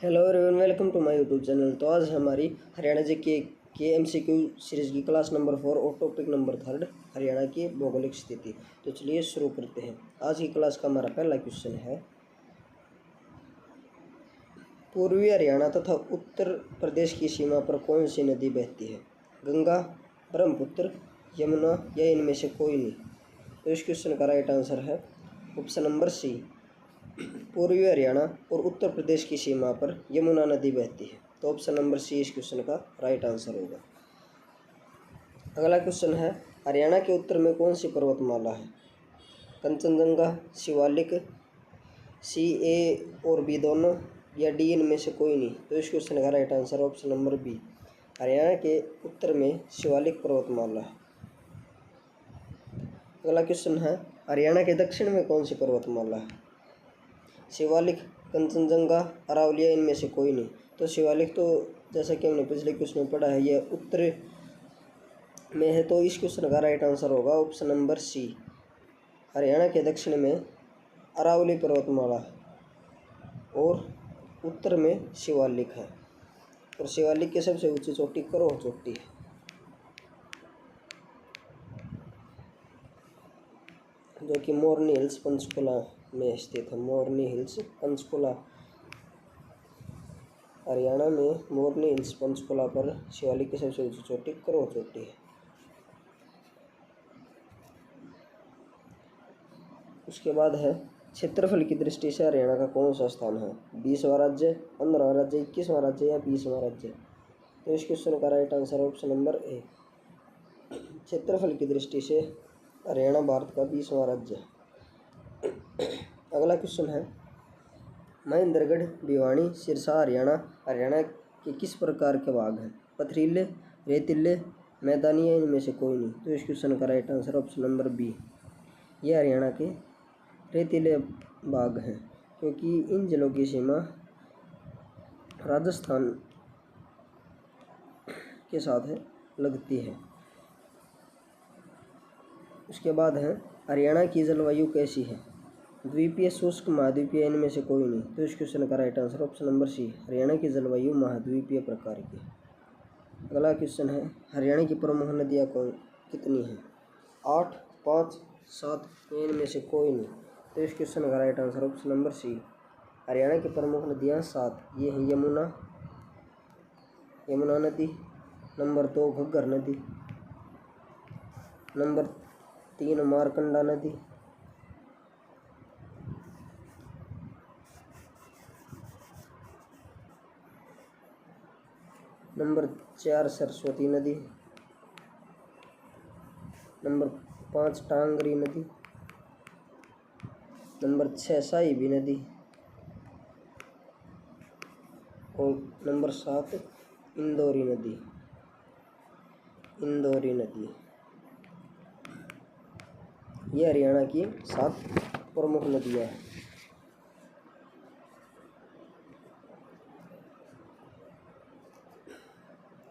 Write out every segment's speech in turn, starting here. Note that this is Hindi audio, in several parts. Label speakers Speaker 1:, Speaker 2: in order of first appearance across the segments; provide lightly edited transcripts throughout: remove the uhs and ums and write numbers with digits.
Speaker 1: Hello everyone, welcome to my YouTube channel. तो आज हमारी Haryana G K MCQ series की क्लास नंबर 4 और टॉपिक नंबर 3 हरियाणा की भौगोलिक स्थिति। तो चलिए शुरू करते हैं। आज की क्लास का हमारा पहला क्वेश्चन है, पूर्वी हरियाणा तथा उत्तर प्रदेश की सीमा पर कौन सी नदी बहती है? गंगा, ब्रह्मपुत्र, यमुना या इनमें से कोई नहीं? तो इस क्वेश्चन का राइट आंसर है ऑप्शन नंबर सी, पूर्वी हरियाणा और उत्तर प्रदेश की सीमा पर यमुना नदी बहती है। तो ऑप्शन नंबर सी इस क्वेश्चन का राइट आंसर होगा। अगला क्वेश्चन है, हरियाणा के उत्तर में कौन सी पर्वतमाला है? कंचनजंगा, शिवालिक, सी, ए और बी दोनों, या डी इनमें से कोई नहीं? तो इस क्वेश्चन का right answer option number B, Haryana के उत्तर में शिवालिक पर्वतमाला है। अगला क्वेश्चन है, हरियाणा के दक्षिण में कौन सी पर्वतमाला है? शिवालिक, कंचनजंगा, अरावली, इनमें से कोई नहीं? तो शिवालिक तो जैसा कि हमने पिछले क्वेश्चन में पढ़ा है, यह उत्तर में है। तो इस क्वेश्चन का राइट आंसर होगा ऑप्शन नंबर सी, हरियाणा के दक्षिण में अरावली पर्वतमाला और उत्तर में शिवालिक है। और शिवालिक की सबसे ऊंची चोटी करोह चोटी है। जो कि मोरनी हिल्स पंचकुला में स्थित है। मोरनी हिल्स पंचकुला, हरियाणा में मोरनी हिल्स पंचकुला पर शिवालिक की सबसे ऊंची चोटी करोह चोटी है। उसके बाद है, क्षेत्रफल की दृष्टि से हरियाणा का कौन सा स्थान है? 20वां राज्य, 15वां राज्य, 21वां राज्य या 20वां राज्य? तो इस क्वेश्चन का राइट आंसर ऑप्शन नंबर ए, क्षेत्रफल की दृष्टि से हरियाणा भारत का 20वां राज्य है। अगला क्वेश्चन है, महेंद्रगढ़, भिवानी, सिरसा हरियाणा के किस प्रकार के भाग हैं? पथरीले, रेतीले, मैदानी या इनमें से कोई नहीं? तो इस क्वेश्चन का right answer option number B, ये हरियाणा के रेतीले भाग हैं, क्योंकि इन जिलों की सीमा राजस्थान के साथ लगती है। उसके बाद है, हरियाणा की जलवायु कैसी है? द्वीपीय, शुष्क, महाद्वीपीय, इनमें से कोई नहीं? तो इस क्वेश्चन का right answer option number C, Haryana की जलवायु महाद्वीपीय प्रकार की है। अगला क्वेश्चन है, हरियाणा की प्रमुख नदियाँ कितनी हैं? 8, 5, 7, इनमें से कोई नहीं? तो इस क्वेश्चन का right answer option number C, Haryana की प्रमुख नदियाँ 7, ये हैं यमुना नदी, नंबर 2 घग्गर नदी, नंबर 3 मारकंडा नदी, नंबर 4 सरस्वती नदी, नंबर 5 टांगरी नदी, नंबर 6 साहिबी नदी और नंबर 7 इंदौरी नदी। ये हरियाणा की 7 प्रमुख नदियाँ हैं।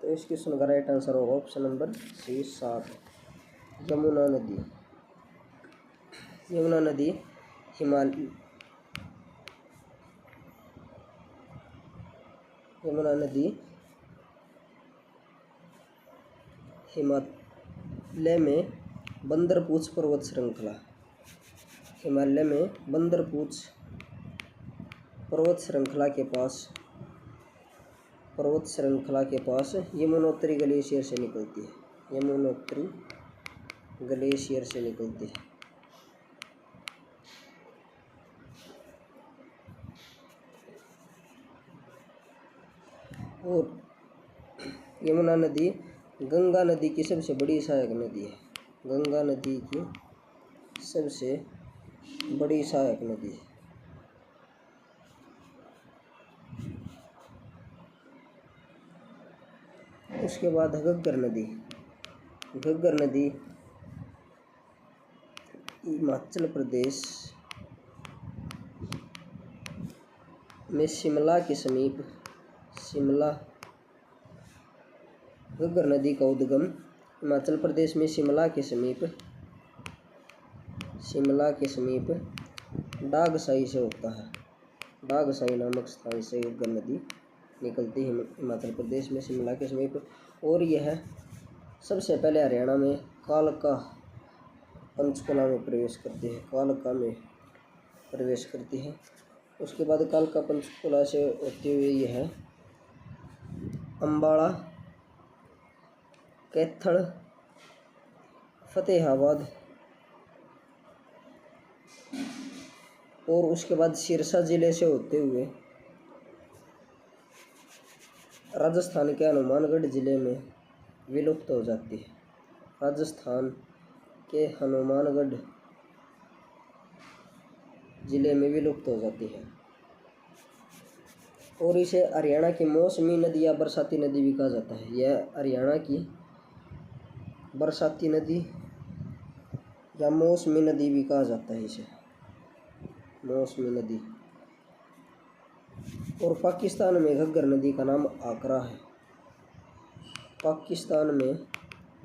Speaker 1: तो इस क्वेश्चन का राइट आंसर होगा ऑप्शन नंबर सी, 7 यमुना नदी। यमुना नदी हिमालय में बंदरपूछ पर्वत श्रृंखला, हिमालय में बंदरपूछ पर्वत श्रृंखला के पास यमुनोत्री ग्लेशियर से निकलती है। यमुनोत्री ग्लेशियर से निकलती है। और यमुना नदी गंगा नदी की सबसे बड़ी सहायक नदी है। गंगा नदी की सबसे बड़ी सहायक नदी है। उसके बाद घग्गर नदी। घग्गर नदी हिमाचल प्रदेश में शिमला के समीप, घग्गर नदी का उद्गम हिमाचल प्रदेश में शिमला के समीप डागसाई से होता है। डागसाई नामक स्थान से घग्गर नदी निकलती है हिमाचल प्रदेश में शिमला के समीप। और यह सबसे पहले हरियाणा में कालका पंचकुला में प्रवेश करती है, कालका में प्रवेश करती है। उसके बाद कालका पंचकुला से होते हुए यह अम्बाड़ा, कैथल, फतेहाबाद और उसके बाद सिरसा जिले से होते हुए राजस्थान के हनुमानगढ़ जिले में विलुप्त हो जाती है। राजस्थान के हनुमानगढ़ जिले में विलुप्त हो जाती है। और इसे हरियाणा की मौसमी नदी या बरसाती नदी भी कहा जाता है। यह हरियाणा की बरसाती नदी या मौसमी नदी भी कहा जाता है इसे, मौसमी नदी। और पाकिस्तान में घग्गर नदी का नाम आकरा है। पाकिस्तान में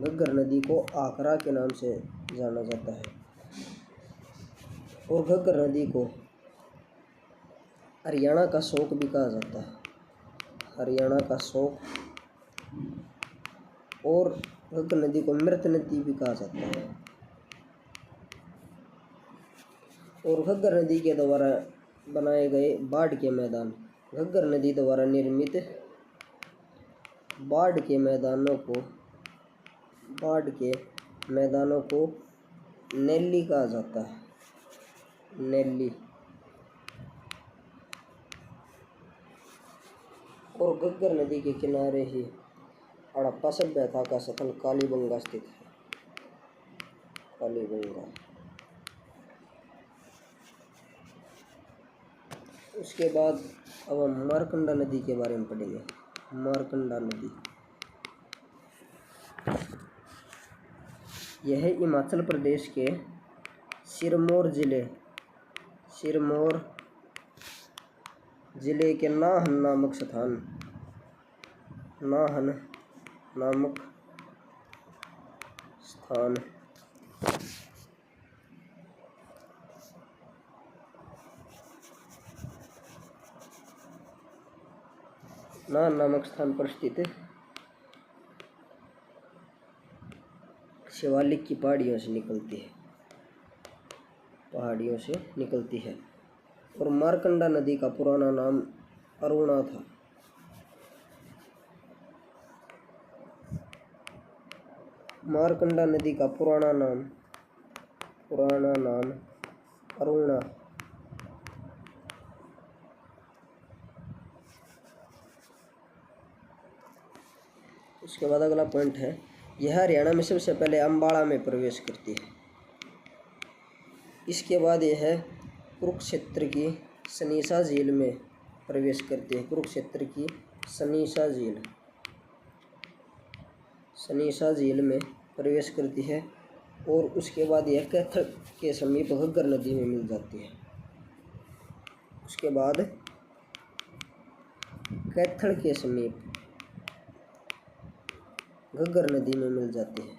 Speaker 1: घग्गर नदी को आकरा के नाम से जाना जाता है। और घग्गर नदी को हरियाणा का शोक भी कहा जाता है, हरियाणा का शोक। और घग्गर नदी को मृत नदी भी कहा जाता है। और घग्गर नदी के द्वारा बनाए गए बाढ़ के मैदान, घग्गर नदी द्वारा निर्मित बाढ़ के मैदानों को नैली कहा जाता है, नैली। और घग्गर नदी के किनारे ही हड़प्पा सभ्यता का स्थल कालीबंगा स्थित है, कालीबंगा। उसके बाद अब हम मारकंडा नदी के बारे में पढ़ेंगे। मारकंडा नदी यह हिमाचल प्रदेश के सिरमौर जिले के नाहन नामक स्थान नाहन नामक स्थान पर स्थित शिवालिक की पहाड़ियों से निकलती है। और मारकंडा नदी का पुराना नाम अरुणा था। मारकंडा नदी का पुराना नाम अरुणा। उसके बाद अगला पॉइंट है, यह हरियाणा में सबसे पहले अम्बाड़ा में प्रवेश करती है। इसके बाद यह कुरुक्षेत्र की सनीसा झील में प्रवेश करती है। कुरुक्षेत्र की सनीसा झील में प्रवेश करती है। और उसके बाद यह कैथल के समीप घग्गर नदी में मिल जाती है। उसके बाद कैथल के समीप घग्गर नदी में मिल जाती है।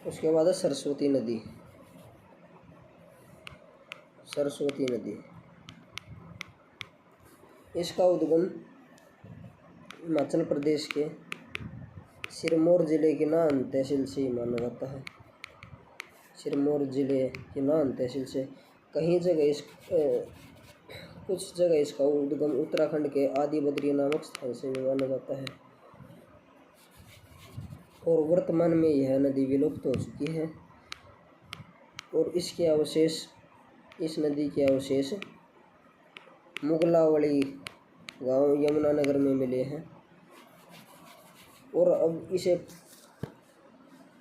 Speaker 1: उसके बाद है सरस्वती नदी। इसका उद्गम हिमाचल प्रदेश के सिरमौर जिले की नाहन तहसील से माना जाता है। सिरमौर जिले की नाहन तहसील से कुछ जगह इसका उद्गम उत्तराखंड के आदिबद्री नामक स्थान से भी माना जाता है। और वर्तमान में यह नदी विलुप्त हो चुकी है। और इस नदी के अवशेष मुगलावली गांव यमुनानगर में मिले हैं। और अब इसे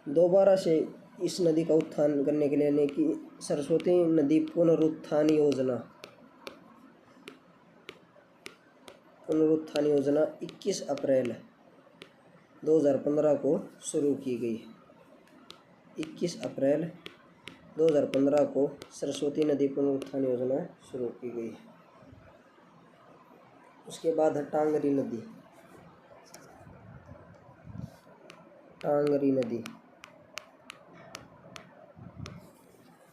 Speaker 1: दोबारा से इस नदी का उत्थान करने के लिए यानी कि सरस्वती नदी पुनरुत्थान योजना 21 अप्रैल 2015 को शुरू की गई। 21 अप्रैल 2015 को सरस्वती नदी पुनरुत्थान योजना शुरू की गई। उसके बाद है टांगरी नदी। टांगरी नदी।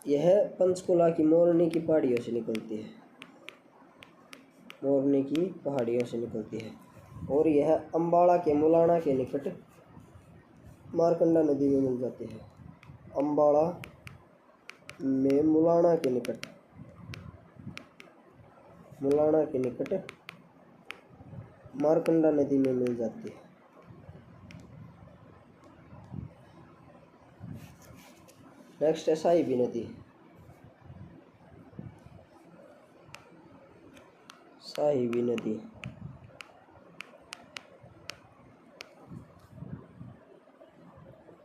Speaker 1: यह पंचकुला की मोरनी की पहाड़ियों से निकलती है, मोरनी की पहाड़ियों से निकलती है। और यह अम्बाड़ा के मुलाना के निकट मारकंडा नदी में मिल जाती है। अम्बाड़ा में मुलाना के निकट, मुलाना के निकट मारकंडा नदी में मिल जाती है। नेक्स्ट है साहिबी नदी। साहिबी नदी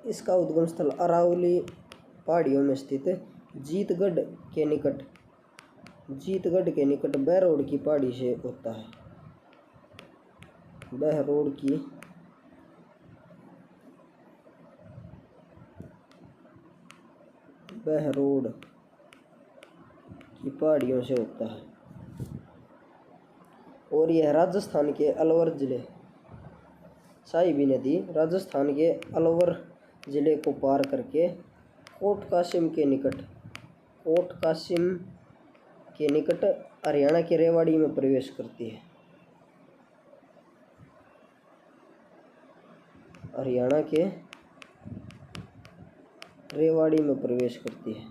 Speaker 1: इसका उद्गम स्थल अरावली पहाड़ियों में स्थित जीतगढ़ के निकट, जीतगढ़ के निकट बहरोड की पहाड़ी से होता है। बहरोड की बहरोड की पहाड़ियों से होता है। और यह राजस्थान के अलवर जिले, साहिबी नदी राजस्थान के अलवर जिले को पार करके कोट कासिम के निकट, कोट कासिम के निकट हरियाणा के रेवाड़ी में प्रवेश करती है। हरियाणा के रेवाड़ी में प्रवेश करती है।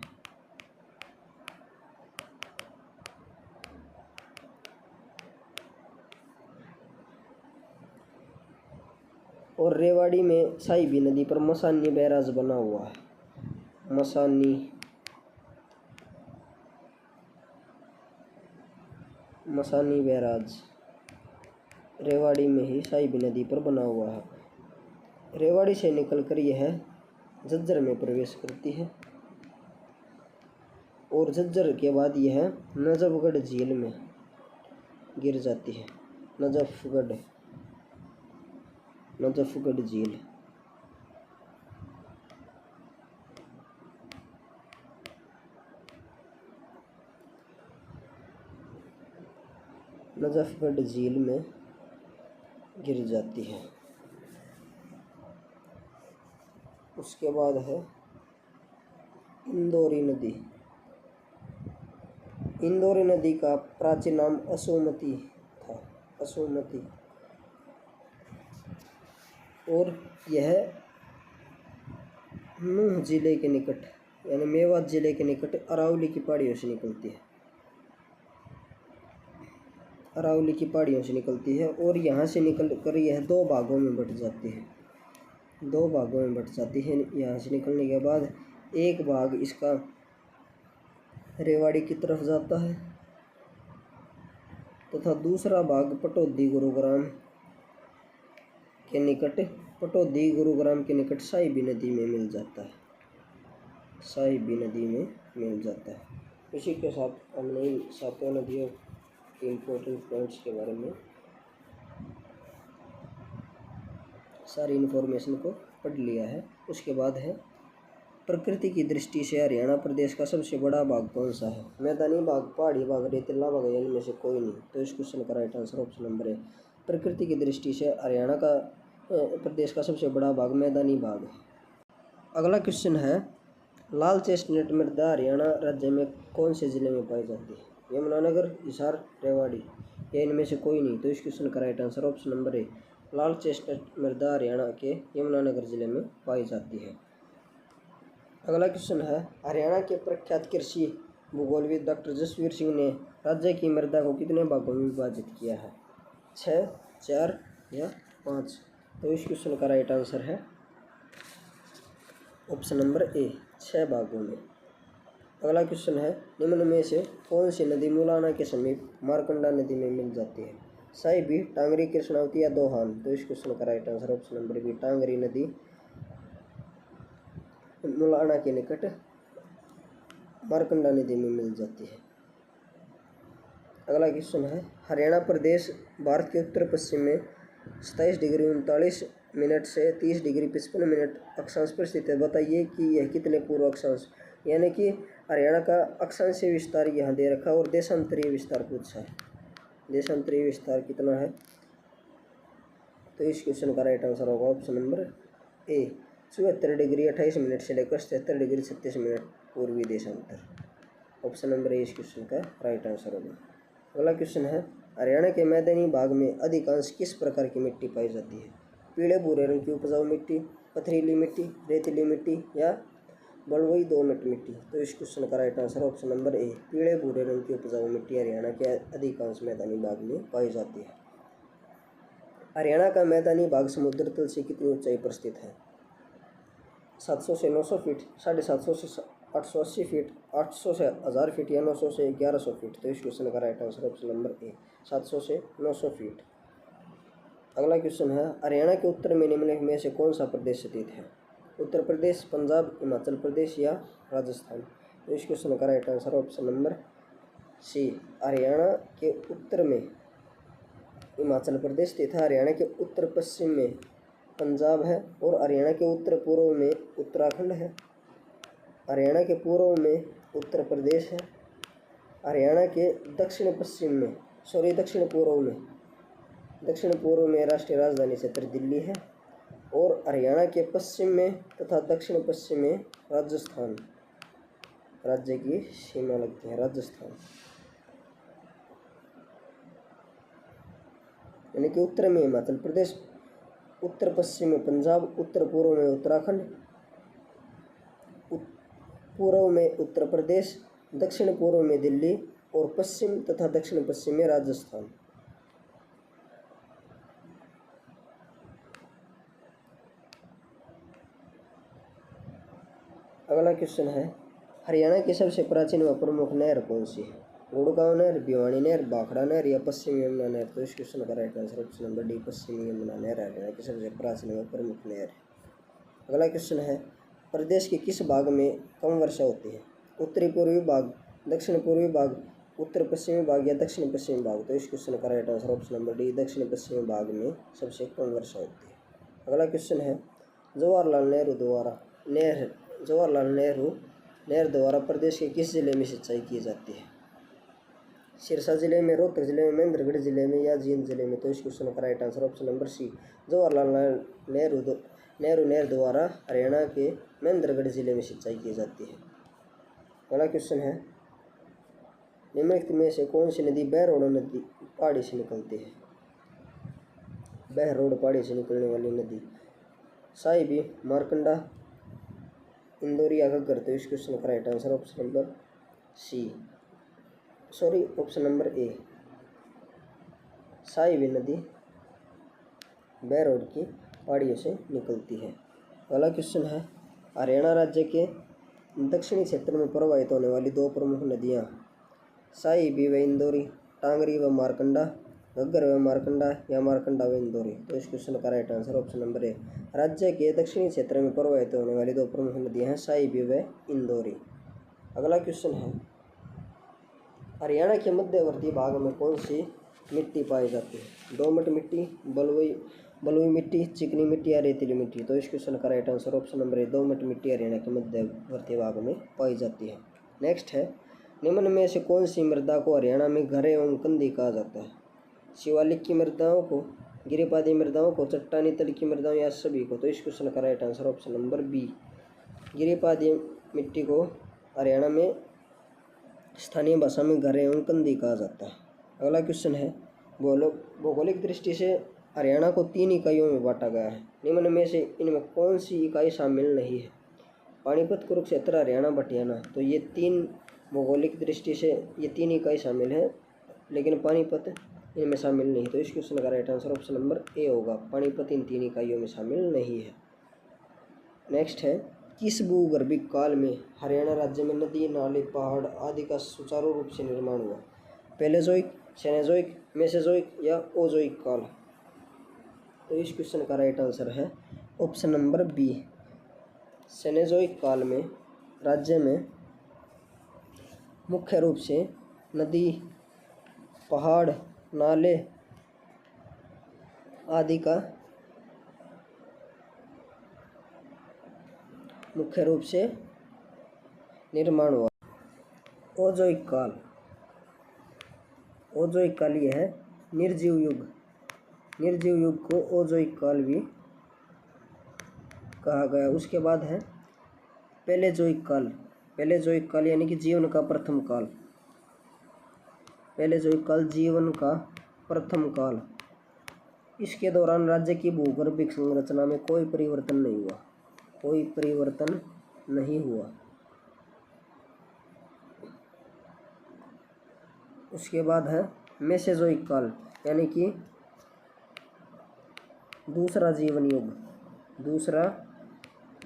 Speaker 1: और रेवाड़ी में साहिबी नदी पर मसानी बैराज बना हुआ है। मसानी बैराज रेवाड़ी में ही साहिबी नदी पर बना हुआ है। रेवाड़ी से निकलकर यह झज्जर में प्रवेश करती है और झज्जर के बाद यह नजफगढ़ झील में गिर जाती है। नजफगढ़ झील। नजफगढ़ झील में गिर जाती है। उसके बाद है इंदौरी नदी। इंदौरी नदी का प्राचीन नाम असोमती था, असोमती। और यह नूह जिले के निकट यानी मेवात जिले के निकट अरावली की पहाड़ियों से निकलती है। अरावली की पहाड़ियों से निकलती है और यहाँ से निकल कर यह दो भागों में बट जाती है, दो भागों में बट जाती है। यहाँ से निकलने के बाद एक भाग इसका रेवाड़ी की तरफ जाता है तथा दूसरा भाग पटौदी गुरुग्राम के निकट, पटौदी गुरुग्राम के निकट साहिबी नदी में मिल जाता है, साहिबी नदी में मिल जाता है। इसी के साथ हमने इन सातों नदियों के इम्पोर्टेंट पॉइंट्स के बारे में सारी इन्फॉर्मेशन को पढ़ लिया है। उसके बाद है प्रकृति की दृष्टि से हरियाणा प्रदेश का सबसे बड़ा भाग कौन सा है? मैदानी भाग, पहाड़ी भाग, रेतीला भाग, इनमें से कोई नहीं। तो इस क्वेश्चन का राइट आंसर ऑप्शन नंबर है। प्रकृति की दृष्टि से हरियाणा का प्रदेश का सबसे बड़ा भाग मैदानी भाग है। अगला क्वेश्चन है लाल चेस्टनट मृदा हरियाणा राज्य में कौन से जिले में पाई जाती है? यमुनानगर, हिसार, रेवाड़ी या इनमें से कोई नहीं। तो इस क्वेश्चन का राइट आंसर ऑप्शन नंबर है। लाल चेस्टनट मृदा हरियाणा के यमुनानगर जिले में पाई जाती है। अगला क्वेश्चन है हरियाणा के प्रख्यात कृषि भूगोलविद डॉक्टर जसवीर सिंह ने राज्य की मृदा को कितने भागों में विभाजित किया है? 6, 4 या 5। तो इस क्वेश्चन का राइट आंसर है ऑप्शन नंबर ए, 6 भागों में। अगला क्वेश्चन है निम्न में से कौन सी नदी मुलाना के समीप मारकंडा नदी में मिल जाती है? साहिबी, टांगरी, कृष्णावती या दोहान। तो इस क्वेश्चन का right answer option number B, Tangri नदी मुलाना के निकट मारकंडा नदी में मिल जाती है। अगला क्वेश्चन है हरियाणा प्रदेश भारत के उत्तर पश्चिम में 27 डिग्री 39 मिनट से 30 डिग्री 55 मिनट अक्षांश पर स्थित है। बताइए कि यह कितने पूर्व अक्षांश, यानी कि हरियाणा का अक्षांशीय विस्तार यहाँ दे रखा है और देशांतरीय विस्तार पूछा है। देशांतरीय विस्तार कितना है? तो इस क्वेश्चन का राइट आंसर होगा ऑप्शन नंबर ए, 74 डिग्री 28 मिनट से लेकर 77 डिग्री 36 मिनट पूर्वी देशांतर। ऑप्शन नंबर ए इस क्वेश्चन का राइट आंसर होगा। अगला क्वेश्चन है, हरियाणा के मैदानी भाग में अधिकांश किस प्रकार की मिट्टी पाई जाती है? पीले भूरे रंग की उपजाऊ मिट्टी, पथरीली मिट्टी, रेतीली मिट्टी या बलुई दोमट मिट्टी। तो इस क्वेश्चन का राइट आंसर ऑप्शन नंबर ए, पीले भूरे रंग की उपजाऊ मिट्टी हरियाणा के अधिकांश मैदानी भाग में पाई जाती है। हरियाणा का मैदानी भाग समुद्र तल से कितनी ऊंचाई पर स्थित है? 700 से 900 फीट, 750 से 880 फीट, 800 से 1000 फीट या 900 से 1100 फीट। तो इस क्वेश्चन का राइट आंसर ऑप्शन नंबर ए, 700 से 900 फीट। अगला क्वेश्चन है, हरियाणा के उत्तर में निम्नलिखित में से कौन सा प्रदेश स्थित है? उत्तर प्रदेश, पंजाब, हिमाचल प्रदेश या राजस्थान। तो इस क्वेश्चन का right answer option number C, Haryana के उत्तर में हिमाचल प्रदेश स्थित है, हरियाणा के उत्तर पश्चिम में पंजाब है और हरियाणा के उत्तर पूर्व में उत्तराखंड है, हरियाणा के पूर्व में उत्तर प्रदेश है, हरियाणा के दक्षिण पूर्व में राष्ट्रीय राजधानी क्षेत्र दिल्ली है और हरियाणा के पश्चिम में तथा दक्षिण पश्चिम में राजस्थान राज्य की सीमा लगती है, राजस्थान। यानी कि उत्तर में हिमाचल प्रदेश, उत्तर पश्चिम में पंजाब, उत्तर पूर्व में उत्तराखंड, पूर्व में उत्तर प्रदेश, दक्षिण पूर्व में दिल्ली और पश्चिम तथा दक्षिण पश्चिम में राजस्थान। अगला क्वेश्चन है, हरियाणा की सबसे प्राचीन व प्रमुख नहर कौन सी है? गुड़गांव नहर, भिवानी नहर, भाखड़ा नहर या पश्चिमी यमुना नहर। तो इस क्वेश्चन का right answer option number D, पश्चिमी यमुना नहर हरियाणा की सबसे प्राचीन व प्रमुख नहर है। अगला क्वेश्चन है, प्रदेश के किस भाग में कम वर्षा होती है? उत्तरी पूर्वी भाग, दक्षिण पूर्वी भाग, उत्तर पश्चिमी भाग या दक्षिण पश्चिमी भाग। तो इस क्वेश्चन का right answer option number D, दक्षिण पश्चिमी भाग में सबसे कम वर्षा होती है। अगला क्वेश्चन है, जवाहरलाल नेहरू नहर द्वारा प्रदेश के किस जिले में सिंचाई की जाती है? सिरसा जिले में, रोहतक जिले में, महेंद्रगढ़ जिले में या जींद जिले में। तो इस क्वेश्चन का right answer option number C, Jawaharlal Nehru नहर द्वारा हरियाणा के महेंद्रगढ़ जिले में सिंचाई की जाती है। अगला क्वेश्चन है, निम्नलिखित में से कौन सी नदी बहरोड नदी पहाड़ी से निकलती है? बहरोड पहाड़ी से निकलने वाली नदी, साहिबी, मारकंडा, इंदौरी या घग्गर। तो इस क्वेश्चन का right answer option number a, Sahibi नदी बहरोड की पहाड़ियों से निकलती है। अगला क्वेश्चन है, हरियाणा राज्य के दक्षिणी क्षेत्र में प्रवाहित होने वाली दो प्रमुख नदियाँ साहिबी व इंदौरी, टांगरी व मारकंडा, घग्गर व मारकंडा या मारकंडा व इंदौरी। तो इस क्वेश्चन का राइट आंसर ऑप्शन नंबर ए, राज्य के दक्षिणी क्षेत्र में प्रवाहित होने वाली दो प्रमुख नदियाँ हैं साहिबी व इंदौरी। अगला क्वेश्चन है, हरियाणा के मध्यवर्ती भाग में कौन सी मिट्टी पाई जाती है? दोमट मिट्टी, बलुई मिट्टी, चिकनी मिट्टी या रेतीली मिट्टी। तो इस क्वेश्चन का राइट आंसर ऑप्शन नंबर ए, दोमट मिट्टी हरियाणा के मध्यवर्ती भाग में पाई जाती है। नेक्स्ट है, निम्न में से कौन सी मृदा को हरियाणा में घर एवं कंदी कहा जाता है? शिवालिक की मृदाओं को, गिरिपादी मृदाओं को, चट्टानी तल की मृदाओं या सभी को। तो इस क्वेश्चन का right answer option number b, गिरिपादी मिट्टी को हरियाणा में स्थानीय भाषा में घर एवं कंदी कहा जाता है। अगला क्वेश्चन है, भौगोलिक दृष्टि से हरियाणा को 3 इकाइयों में बांटा गया है, निम्न में से इनमें कौन सी इकाई शामिल नहीं है? पानीपत, कुरुक्षेत्र, हरियाणा, भटियाना। तो ये 3 भौगोलिक दृष्टि से ये 3 इकाई शामिल है, लेकिन पानीपत इनमें शामिल नहीं। तो इस क्वेश्चन का राइट आंसर ऑप्शन नंबर ए होगा, पानीपत इन 3 इकाइयों में शामिल नहीं है। नेक्स्ट है, किस भूगर्भिक काल में हरियाणा राज्य में नदी, नाले, पहाड़ आदि का सुचारू रूप से निर्माण हुआ? पैलेजोइक, सेनेजोइक, मेसेजोइक या ओजोइक काल। तो इस क्वेश्चन का राइट आंसर है ऑप्शन नंबर बी, सेनेजोइक काल में राज्य में मुख्य रूप से नदी, पहाड़, नाले आदि का मुख्य रूप से निर्माण हुआ। ओजोइक काल यह है निर्जीव युग को ओजोइक काल भी कहा गया। उसके बाद है पैलेजोइक काल। पैलेजोइक काल यानी कि जीवन का प्रथम काल। पैलेजोइक काल जीवन का प्रथम काल। इसके दौरान राज्य की भूगर्भिक संरचना में कोई परिवर्तन नहीं हुआ। कोई परिवर्तन नहीं हुआ। उसके बाद है मेसेजोइक काल यानी कि दूसरा जीवन युग। दूसरा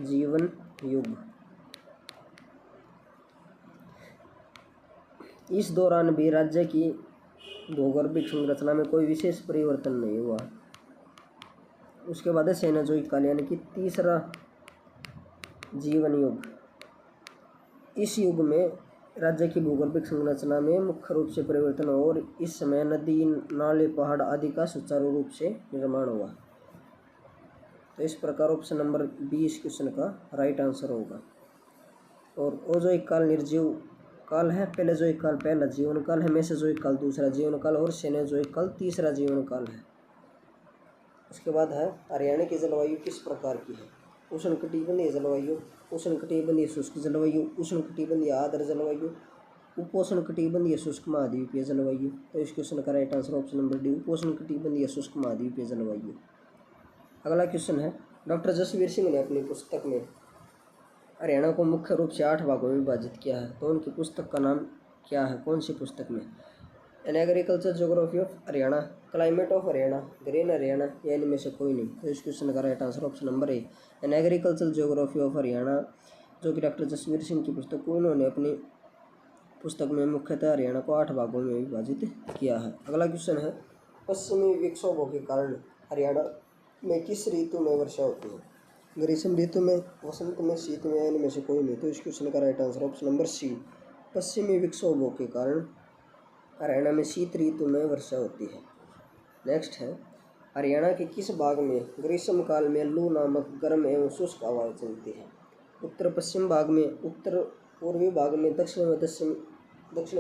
Speaker 1: जीवन युग। इस दौरान भी राज्य की भौगोलिक संरचना में कोई विशेष परिवर्तन नहीं हुआ। उसके बाद है सेनोजोइक काल यानी कि तीसरा जीवन युग। इस युग में राज्य की भौगोलिक संरचना में मुख्य रूप से परिवर्तन हुआ और इस समय नदी, नाले, पहाड़ आदि का सुचारू रूप से निर्माण हुआ। तो इस प्रकार ऑप्शन नंबर बी इस क्वेश्चन का राइट आंसर होगा। और ओजोइक काल निर्जीव काल है, पैलेजोइक काल पहला जीवन काल है, मेसोजोइक काल दूसरा जीवन काल और सेनोजोइक काल तीसरा जीवन काल है। उसके बाद है हरियाणा की जलवायु किस प्रकार की है? उष्णकटिबंधीय जलवायु, उष्णकटिबंधीय शुष्क जलवायु, उष्णकटिबंधीय आर्द्र जलवायु, उपोष्णकटिबंधीय शुष्क महाद्वीपीय जलवायु। तो इस क्वेश्चन का right answer option number D उपोष्णकटिबंधीय शुष्क महाद्वीपीय जलवायु। अगला क्वेश्चन है डॉक्टर जसवीर सिंह ने अपनी पुस्तक में हरियाणा को मुख्य रूप से 8 भागों में विभाजित किया है। तो उनकी पुस्तक का नाम क्या है? कौन सी पुस्तक में? An agriculture geography of Haryana, climate of Haryana, green Haryana या इनमें से कोई नहीं। तो इस क्वेश्चन का right answer option number A an agriculture geography of Haryana, जो कि डॉक्टर जसवीर सिंह की पुस्तक को उन्होंने अपनी पुस्तक में मुख्यतः हरियाणा को 8 भागों में विभाजित किया है। अगला क्वेश्चन है पश्चिमी विक्षोभों के कारण हरियाणा में किस ऋतु में वर्षा होती है? ग्रीष्म ऋतु में, वसंत में, शीत में, इनमें से कोई नहीं। तो इस क्वेश्चन का right answer option number C पश्चिमी विक्षोभों के कारण हरियाणा में शीत ऋतु में वर्षा होती है। नेक्स्ट है हरियाणा के किस भाग में ग्रीष्म काल में लू नामक गर्म एवं शुष्क हवाएं चलती है? उत्तर पश्चिम भाग में, उत्तर पूर्वी भाग में, दक्षिण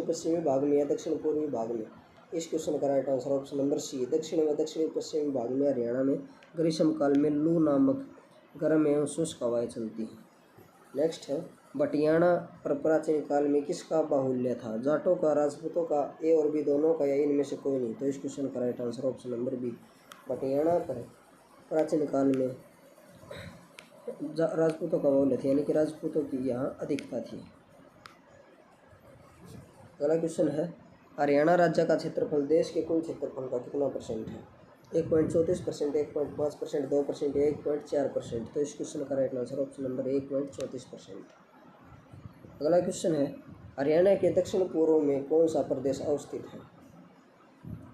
Speaker 1: पश्चिमी भाग में या दक्षिण पूर्वी भाग में? इस क्वेश्चन का right answer option number C दक्षिण व दक्षिणी पश्चिमी भाग में हरियाणा में ग्रीष्म काल में लू नामक गर्म एवं शुष्क हवाएं चलती हैं। नेक्स्ट है बटियाणा पर प्राचीन काल में किसका बाहुल्य था? जाटों का, राजपूतों का, ए और बी दोनों का या इनमें से कोई नहीं। तो इस क्वेश्चन का right answer option number b बटियाणा पर प्राचीन काल में राजपूतों का बाहुल्य था यानी कि राजपूतों की यहाँ अधिकता थी। अगला क्वेश्चन है हरियाणा राज्य का क्षेत्रफल देश के कुल क्षेत्रफल का कितना परसेंट है? 1.34%, 1.5%, 2% या 1.4%। तो इस क्वेश्चन का राइट आंसर ऑप्शन नंबर 1.34%। अगला क्वेश्चन है हरियाणा के दक्षिण पूर्व में कौन सा प्रदेश अवस्थित है?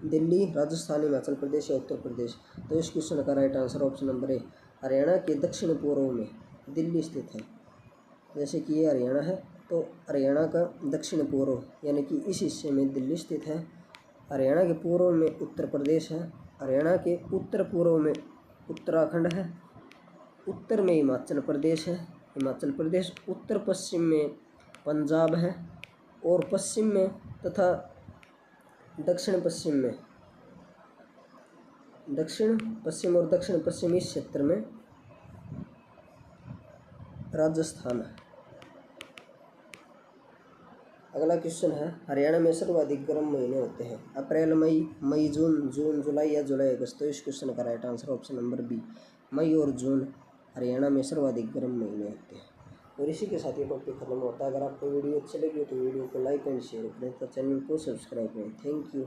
Speaker 1: दिल्ली, राजस्थान, हिमाचल प्रदेश या उत्तर प्रदेश? तो इस क्वेश्चन का राइट आंसर ऑप्शन नंबर ए हरियाणा के दक्षिण पूर्व में दिल्ली स्थित है। जैसे कि ये हरियाणा है तो हरियाणा का दक्षिण पूर्व यानी कि इस हिस्से में दिल्ली स्थित है। हरियाणा के पूर्व में उत्तर प्रदेश है, हरियाणा के उत्तर पूर्व में उत्तराखंड है, उत्तर में हिमाचल प्रदेश है, हिमाचल प्रदेश उत्तर पश्चिम में पंजाब है और पश्चिम में तथा दक्षिण पश्चिम में दक्षिण पश्चिम और दक्षिण पश्चिम इस क्षेत्र में राजस्थान है। अगला क्वेश्चन है हरियाणा में सर्वाधिक गर्म महीने होते हैं? अप्रैल, मई, मई जून, जून जुलाई या जुलाई अगस्त? तो इस क्वेश्चन का right answer option number b मई और जून हरियाणा में सर्वाधिक गर्म महीने होते हैं। और इसी के साथ ये टॉपिक खत्म होता है। अगर आपको वीडियो अच्छी लगी हो तो वीडियो को लाइक एंड शेयर करें, तो चैनल को सब्सक्राइब करें। Thank you.